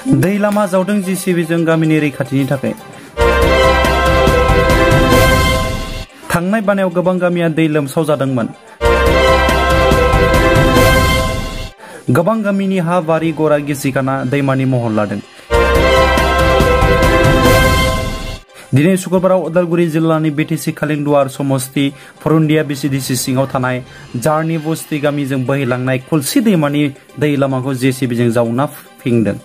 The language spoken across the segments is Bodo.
दै लामा जावदों JCBजों गामिनि रैखाथिनि थाखाय। थांनाय बानायाव गोबां गामिया दै लोमसाव जादोंमोन। गोबां गामिनि हा बारि गरा गिसिखाना दैमानि महर लादों। दिनै शुक्रबाराव उदालगुरि जिल्लानि BTC खालिंदुवार समस्ति फरुन्दिया BCDC सिङाव थानाय जारनि बस्ति गामिजों बोहैलांनाय खुलसि दैमानि दै लामाखौ JCBजों जावना फिंदों।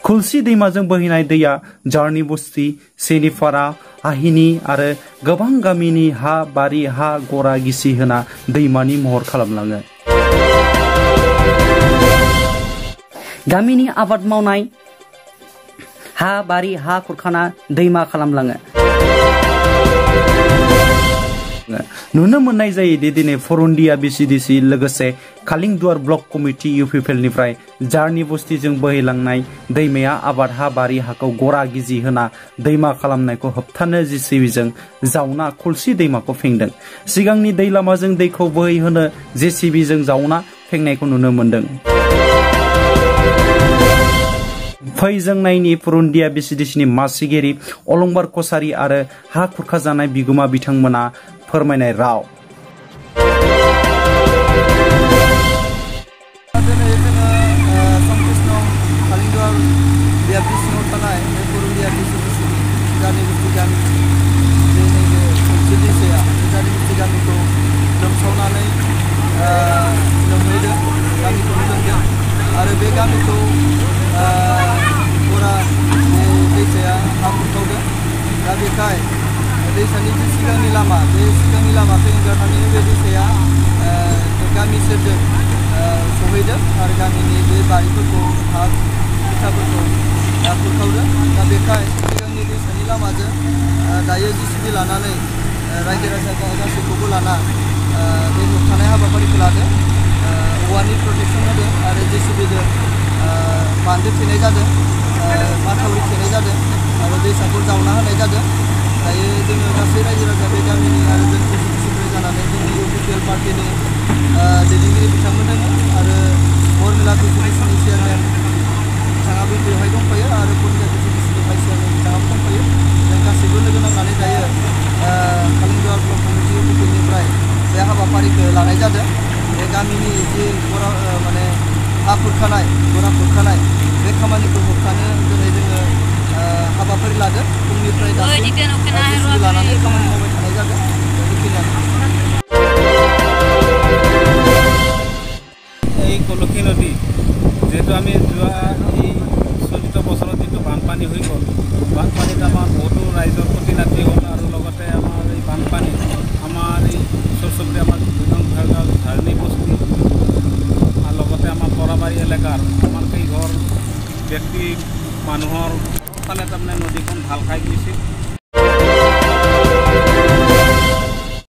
खुलसि दैमाजों बोहैनाय दैया जारनि बस्ति, सेनिफारा, आहिनि आरो गोबां गामिनि हा बारि हा गरा गिसि होना दैमानि महर खालामलाङो। गामिनि आबाद मावनाय हा बारि हा खुरखाना दैमा खालामलाङो। नुनो मोननाय जायोदि दिनै फरुन्दिया BCDC लोगोसे खालिंदुवार ब्लक कमिटि UPPLनिफ्राय जारनि बस्तिजों बोहैलांनाय दैमाया आबाद हा बारि हाखौ गरा गिजि होना दैमा खालामनायखौ होबथानो JCBजों जावना खुलसि दैमाखौ फेंदों। सिगांनि दै लामाजों दैखौ बोहैहोनो JCBजों जावना फेंनायखौ नुनो मोन्दों। फै जों नायनि फरुन्दिया BCDCनि मासिगिरि अलंबार कसारी आरो हा खुरखाजानाय बिगुमा बिथांमोना फोरमायनाय राव। दिनै जोङो संकृष्ण खालिंदुवार BFD सिङाव थानाय फरुन्दिया BCDCनि जारनि बस्ति गामि जे नैबे खुलसि दैसाया जारनि बस्ति गामिखौ लोमसावनानै लोमहैदों, गामिखौ लोमदों आरो बे गामिखौ गरा दैसाया हा खुरखावदों। दा बेखाय दैसानि जे सिगांनि लामा बे सिगांनि लामाखौ एंगारनानै बे दैसाया गामि सेरजों सहैदों आरो गामिनि बे बारिफोरखौ हा इथाफोरखौ खुरखावदों। दा बेखाय सिगांनि दैसानि लामाजों दायो JCB लानानै रायजो राजा गासैखौबो लाना बे होबथानाय हाबाफारिखौ लादों। औवानि प्रटेकसन होदों आरो JCBजों बान्दो थेनाय जादों, माथावरि थेनाय जादों आरो दैसाखौ जावना होनाय जादों। दायो जोङो गासै रायजो राजा बे गामिनि आरो जों JCB जानानै जोंनि UPPL पार्टिनि दैदेनगिरि बिथांमोन दङ आरो बरमेला BCDCनि चेयारमेन बिथाङाबो बेवहाय दंफायो आरो फरुन्दिया BCDCनि भाइस चेयारमेन बिथाङाबो दंफायो। जों गासैबो लोगो नांनानै दायो खालिंदुवार ब्लक कमिटि UPPLनिफ्राय बे हाबाफारिखौ लानाय जादों। बे गामिनि जे माने हा खुरखानाय गरा खुरखानाय बे खामानिखौ होबथानो दिनै जोङो हाबाफारि लादों। फुंनिफ्राय दासिम JCB लानानै खामानि मावबाय थानाय जादों। এই কলসী নদী যেহেতু আমি যোৱা এই চলিত বছৰত যিটো বানপানী হৈ গ'ল, বানপানীত আমাৰ বহুতো ৰাইজৰ ক্ষতি নাতি হ'ল আৰু লগতে আমাৰ এই বানপানী আমাৰ এই ওচৰ চুবুৰীয়া আমাৰ 2 নং ভাৰগাঁও ঝাৰণী বস্তি আৰু লগতে আমাৰ তৰাবাৰী এলেকাৰ আমাৰ কেইঘৰ ব্যক্তি মানুহৰ ফালে তাৰমানে নদীখন ঢাল খাই গৈছিল।